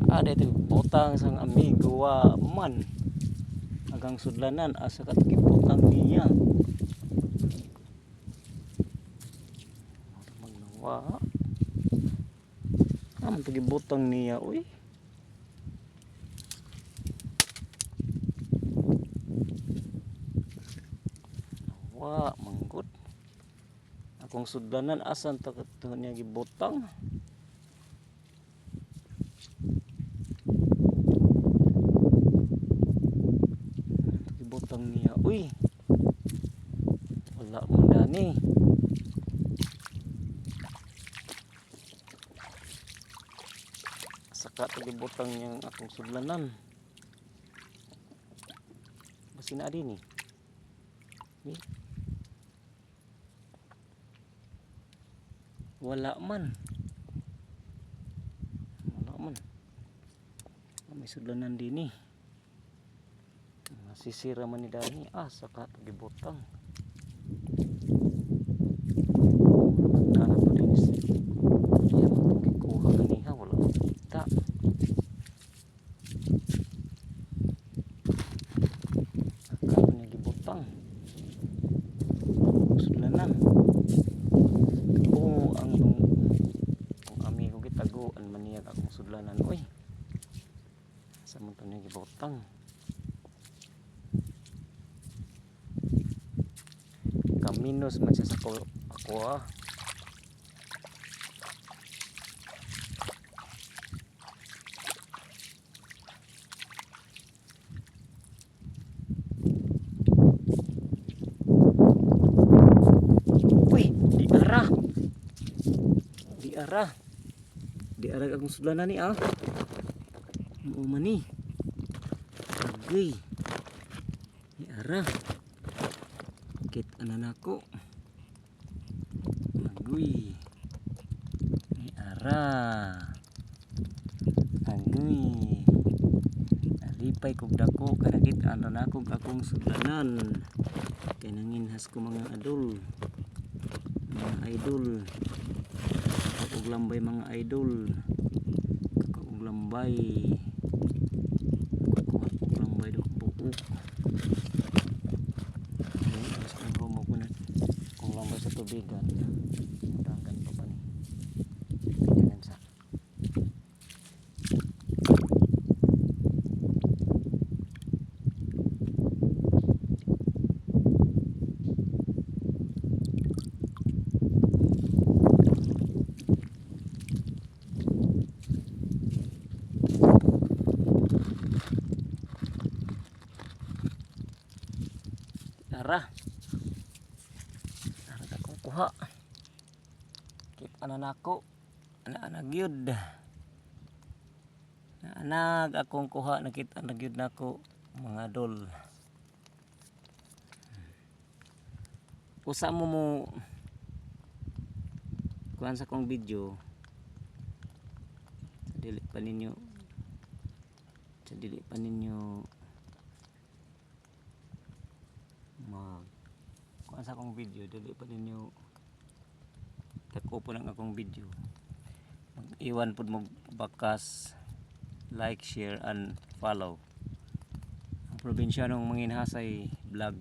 Ada itu botang sang amigo wa man agang sudlanan asa katagibutang niya magnawa naman tagibutang niya uy wa manggut akong sudlanan asan to niya gibutang gibutang niya uy wala man dani saka tagibutang niyang akong sudlanan basin adi ni wala man may sudlanan din eh masisira man ni dani saka tagibutang nana to dinis iya man gikuha kaniha wala kita saka niya gibutang sudlanan ang amigo gitaguan man niya akong sudlanan oy sa man to niya gibutang kaminos man siya sa ako uy di arah akong sudlanan ni mo man ni agay di arah kit anan ako agoy di arah agoy alipay kog dako kanakit anan ako akong sudlanan kay nanginhas ko mga idol kakog lambay mga idol kakog lambay do buuk terus kung rumo ko na kung lambay sa tubigan dagan pa pa ni ganyan sa Ara akong kuha kit anan ako ana gyud anag akong kuha nakita na gyud nako mga idol usa mo kuan sa kong video dili pa ninyo kuan sa akong video dili pa ninyo tako po lang akong video mag-iwan po mo bakas like, share and follow ang probinsyanong manginhasay vlog.